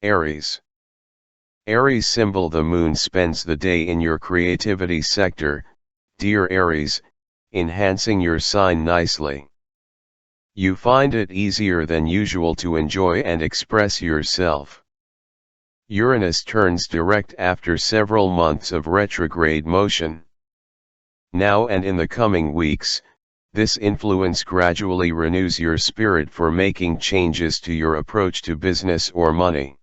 Aries. Aries symbol: the moon spends the day in your creativity sector, dear Aries, enhancing your sign nicely. You find it easier than usual to enjoy and express yourself. Uranus turns direct after several months of retrograde motion. Now and in the coming weeks, this influence gradually renews your spirit for making changes to your approach to business or money.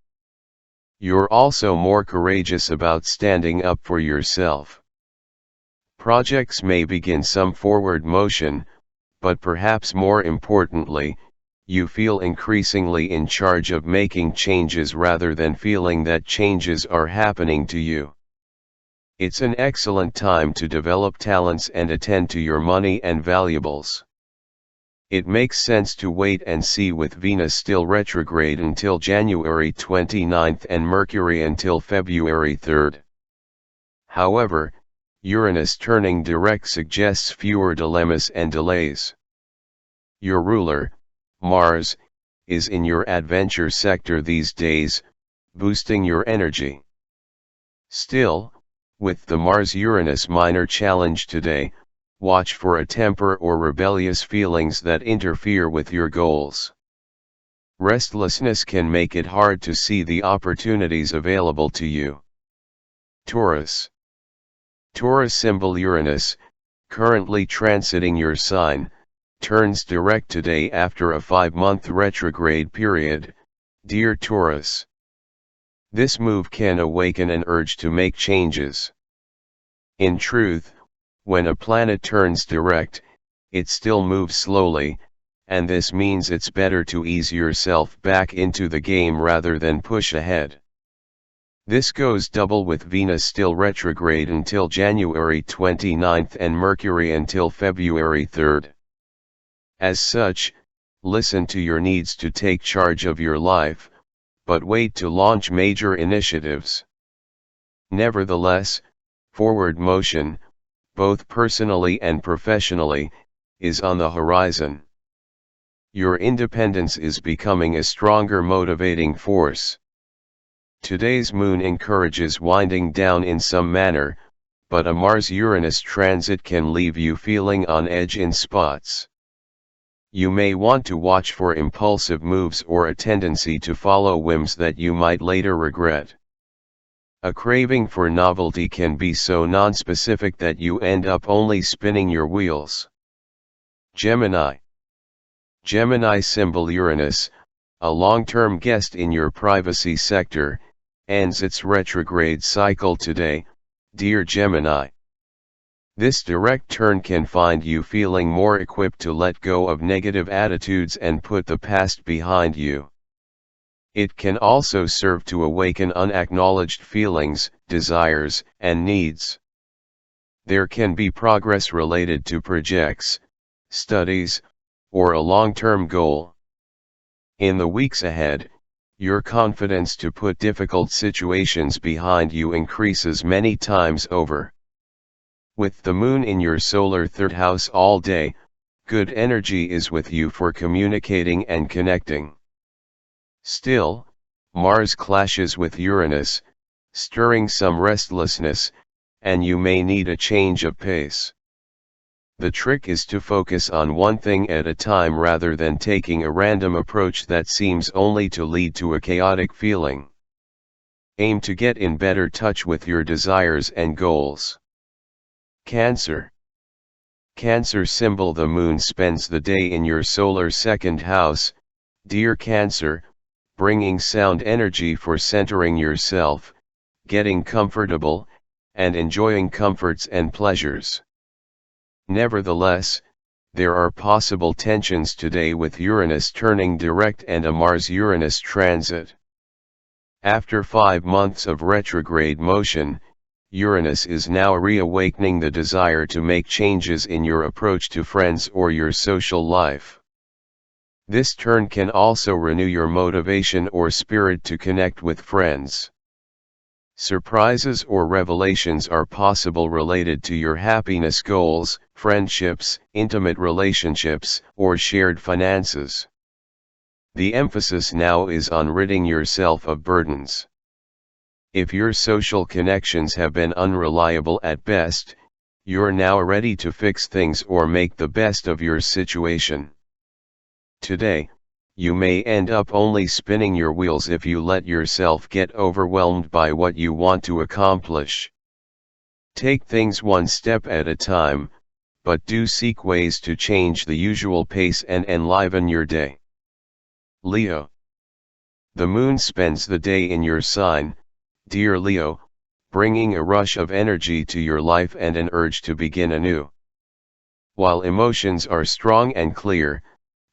You're also more courageous about standing up for yourself. Projects may begin some forward motion, but perhaps more importantly, you feel increasingly in charge of making changes rather than feeling that changes are happening to you. It's an excellent time to develop talents and attend to your money and valuables. It makes sense to wait and see, with Venus still retrograde until January 29 and Mercury until February 3. However, Uranus turning direct suggests fewer dilemmas and delays. Your ruler, Mars, is in your adventure sector these days, boosting your energy. Still, with the Mars-Uranus minor challenge today, watch for a temper or rebellious feelings that interfere with your goals. Restlessness can make it hard to see the opportunities available to you. Taurus. Taurus symbol: Uranus, currently transiting your sign, turns direct today after a 5-month retrograde period, dear Taurus. This move can awaken an urge to make changes. In truth, when a planet turns direct, it still moves slowly, and this means it's better to ease yourself back into the game rather than push ahead. This goes double with Venus still retrograde until January 29 and Mercury until February 3. As such, listen to your needs to take charge of your life, but wait to launch major initiatives. Nevertheless, forward motion, both personally and professionally, is on the horizon. Your independence is becoming a stronger motivating force. Today's moon encourages winding down in some manner, but a Mars-Uranus transit can leave you feeling on edge in spots. You may want to watch for impulsive moves or a tendency to follow whims that you might later regret. A craving for novelty can be so nonspecific that you end up only spinning your wheels. Gemini. Gemini symbol: Uranus, a long-term guest in your privacy sector, ends its retrograde cycle today, dear Gemini. This direct turn can find you feeling more equipped to let go of negative attitudes and put the past behind you. It can also serve to awaken unacknowledged feelings, desires, and needs. There can be progress related to projects, studies, or a long-term goal. In the weeks ahead, your confidence to put difficult situations behind you increases many times over. With the moon in your solar 3rd house all day, good energy is with you for communicating and connecting. Still, Mars clashes with Uranus, stirring some restlessness, and you may need a change of pace. The trick is to focus on one thing at a time rather than taking a random approach that seems only to lead to a chaotic feeling. Aim to get in better touch with your desires and goals. Cancer. Cancer symbol: the moon spends the day in your solar 2nd house, dear Cancer, bringing sound energy for centering yourself, getting comfortable, and enjoying comforts and pleasures. Nevertheless, there are possible tensions today with Uranus turning direct and a Mars-Uranus transit. After 5 months of retrograde motion, Uranus is now reawakening the desire to make changes in your approach to friends or your social life. This turn can also renew your motivation or spirit to connect with friends. Surprises or revelations are possible related to your happiness goals, friendships, intimate relationships, or shared finances. The emphasis now is on ridding yourself of burdens. If your social connections have been unreliable at best, you're now ready to fix things or make the best of your situation. Today, you may end up only spinning your wheels if you let yourself get overwhelmed by what you want to accomplish. Take things one step at a time, but do seek ways to change the usual pace and enliven your day. Leo. The moon spends the day in your sign, dear Leo, bringing a rush of energy to your life and an urge to begin anew. While emotions are strong and clear,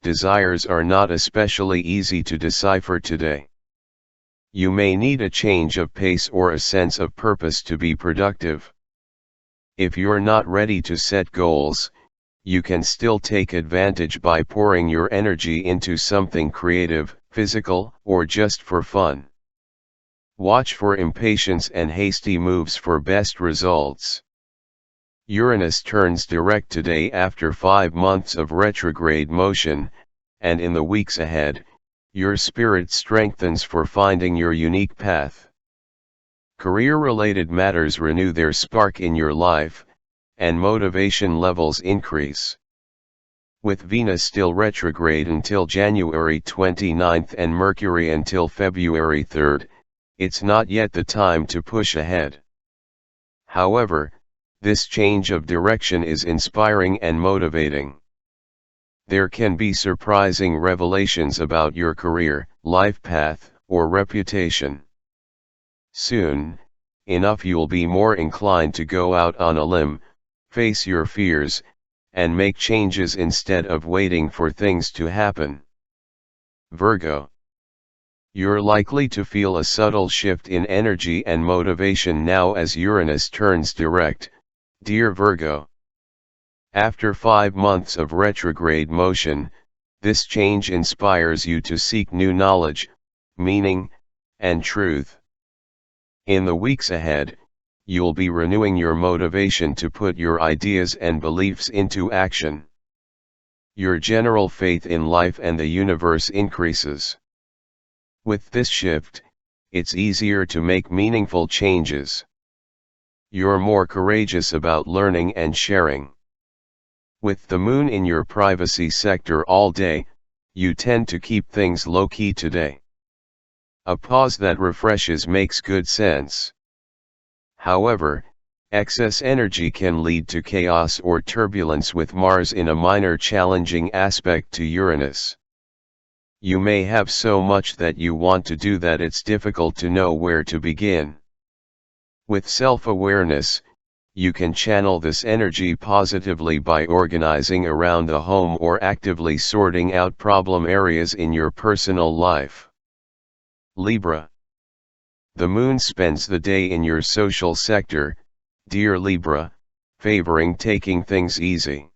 desires are not especially easy to decipher today. You may need a change of pace or a sense of purpose to be productive. If you're not ready to set goals, you can still take advantage by pouring your energy into something creative, physical, or just for fun. Watch for impatience and hasty moves for best results. Uranus turns direct today after 5 months of retrograde motion, and in the weeks ahead, your spirit strengthens for finding your unique path. Career-related matters renew their spark in your life, and motivation levels increase. With Venus still retrograde until January 29 and Mercury until February 3, it's not yet the time to push ahead. However, this change of direction is inspiring and motivating. There can be surprising revelations about your career, life path, or reputation. Soon enough you'll be more inclined to go out on a limb, face your fears, and make changes instead of waiting for things to happen. Virgo. You're likely to feel a subtle shift in energy and motivation now as Uranus turns direct, dear Virgo. After 5 months of retrograde motion, this change inspires you to seek new knowledge, meaning, and truth. In the weeks ahead, you'll be renewing your motivation to put your ideas and beliefs into action. Your general faith in life and the universe increases. With this shift, it's easier to make meaningful changes. You're more courageous about learning and sharing. With the moon in your privacy sector all day, you tend to keep things low-key today. A pause that refreshes makes good sense. However, excess energy can lead to chaos or turbulence with Mars in a minor challenging aspect to Uranus. You may have so much that you want to do that it's difficult to know where to begin. With self-awareness, you can channel this energy positively by organizing around the home or actively sorting out problem areas in your personal life. Libra. The moon spends the day in your social sector, dear Libra, favoring taking things easy.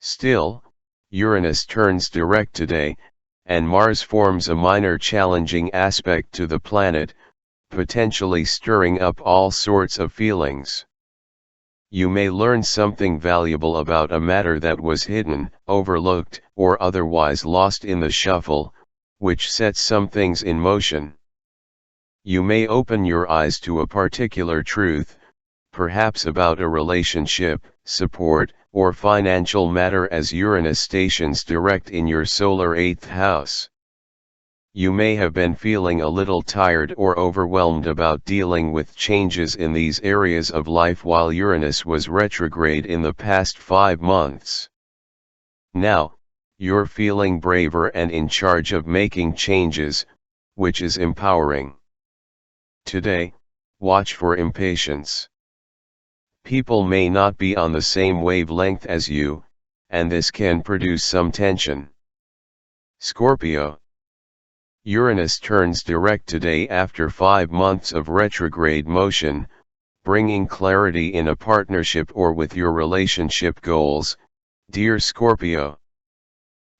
Still, Uranus turns direct today, and Mars forms a minor challenging aspect to the planet, potentially stirring up all sorts of feelings. You may learn something valuable about a matter that was hidden, overlooked, or otherwise lost in the shuffle, which sets some things in motion. You may open your eyes to a particular truth, perhaps about a relationship, support, or financial matter as Uranus stations direct in your solar 8th house. You may have been feeling a little tired or overwhelmed about dealing with changes in these areas of life while Uranus was retrograde in the past 5 months. Now, you're feeling braver and in charge of making changes, which is empowering. Today, watch for impatience. People may not be on the same wavelength as you, and this can produce some tension. Scorpio. Uranus turns direct today after 5 months of retrograde motion, bringing clarity in a partnership or with your relationship goals, dear Scorpio.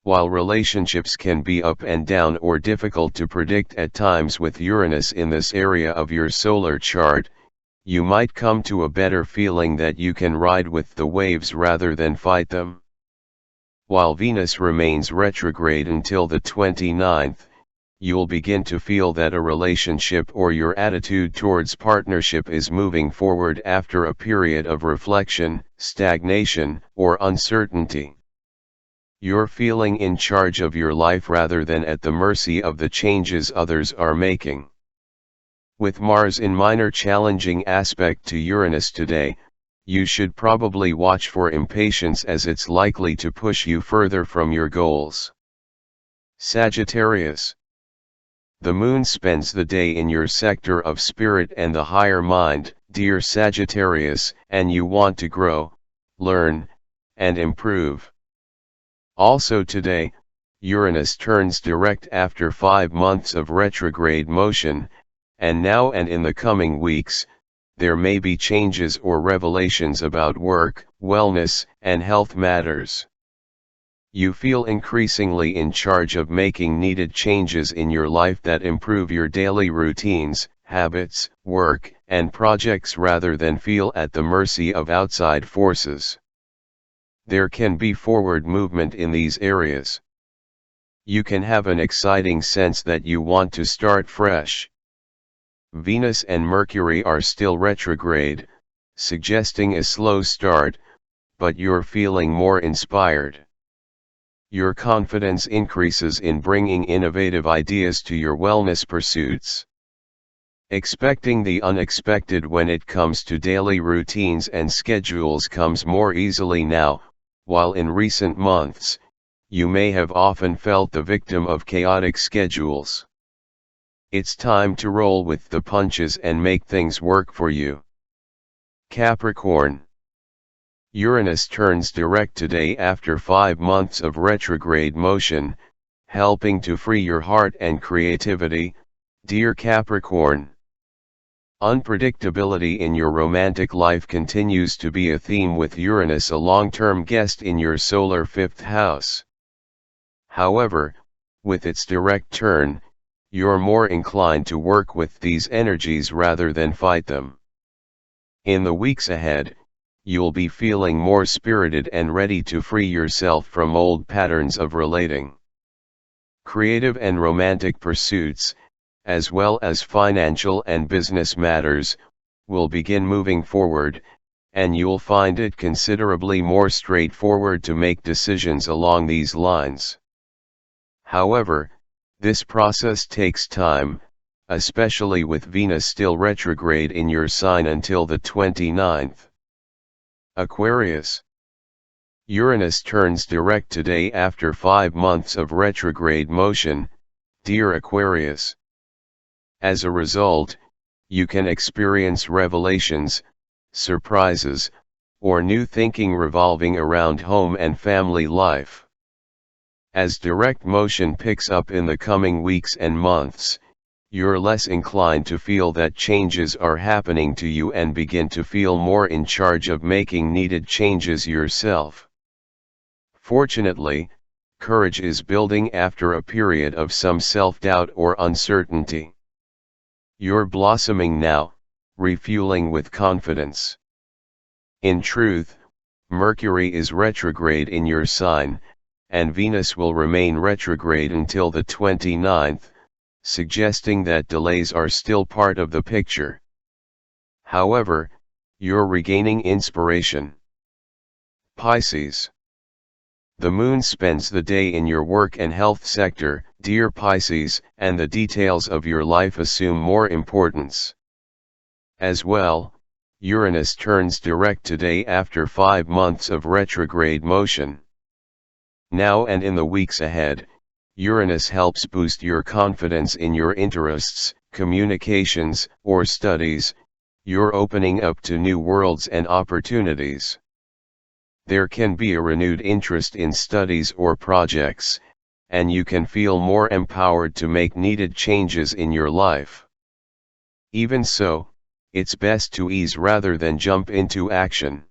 While relationships can be up and down or difficult to predict at times with Uranus in this area of your solar chart, you might come to a better feeling that you can ride with the waves rather than fight them. while Venus remains retrograde until the 29th, you'll begin to feel that a relationship or your attitude towards partnership is moving forward after a period of reflection, stagnation, or uncertainty. You're feeling in charge of your life rather than at the mercy of the changes others are making. With Mars in minor challenging aspect to Uranus today, you should probably watch for impatience as it's likely to push you further from your goals. Sagittarius. The moon spends the day in your sector of spirit and the higher mind, dear Sagittarius, and you want to grow, learn, and improve. Also today, Uranus turns direct after 5 months of retrograde motion, and now and in the coming weeks, there may be changes or revelations about work, wellness, and health matters. You feel increasingly in charge of making needed changes in your life that improve your daily routines, habits, work, and projects rather than feel at the mercy of outside forces. There can be forward movement in these areas. You can have an exciting sense that you want to start fresh. Venus and Mercury are still retrograde, suggesting a slow start, but you're feeling more inspired. Your confidence increases in bringing innovative ideas to your wellness pursuits. Expecting the unexpected when it comes to daily routines and schedules comes more easily now, while in recent months, you may have often felt the victim of chaotic schedules. It's time to roll with the punches and make things work for you. Capricorn. Uranus turns direct today after 5 months of retrograde motion, helping to free your heart and creativity, dear Capricorn. Unpredictability in your romantic life continues to be a theme with Uranus a long-term guest in your solar 5th house. However, with its direct turn, you're more inclined to work with these energies rather than fight them. In the weeks ahead, you'll be feeling more spirited and ready to free yourself from old patterns of relating. Creative and romantic pursuits, as well as financial and business matters, will begin moving forward, and you'll find it considerably more straightforward to make decisions along these lines. However, this process takes time, especially with Venus still retrograde in your sign until the 29th. Aquarius. Uranus turns direct today after 5 months of retrograde motion, dear Aquarius. As a result, you can experience revelations, surprises, or new thinking revolving around home and family life. As direct motion picks up in the coming weeks and months, you're less inclined to feel that changes are happening to you and begin to feel more in charge of making needed changes yourself. Fortunately, courage is building after a period of some self-doubt or uncertainty. You're blossoming now, refueling with confidence. In truth, Mercury is retrograde in your sign, and Venus will remain retrograde until the 29th, suggesting that delays are still part of the picture. However, you're regaining inspiration. Pisces. The moon spends the day in your work and health sector, dear Pisces, and the details of your life assume more importance. As well, Uranus turns direct today after 5 months of retrograde motion. Now and in the weeks ahead, Uranus helps boost your confidence in your interests, communications, or studies. You're opening up to new worlds and opportunities. There can be a renewed interest in studies or projects, and you can feel more empowered to make needed changes in your life. Even so, it's best to ease rather than jump into action.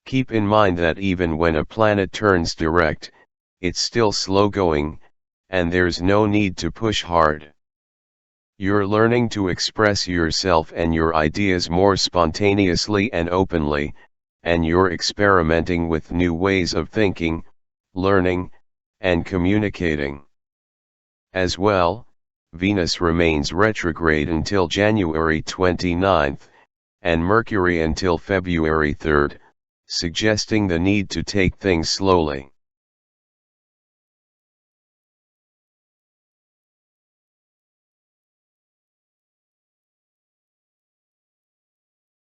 Keep in mind that even when a planet turns direct, it's still slow going, and there's no need to push hard. You're learning to express yourself and your ideas more spontaneously and openly, and you're experimenting with new ways of thinking, learning, and communicating. As well, Venus remains retrograde until January 29, and Mercury until February 3, suggesting the need to take things slowly.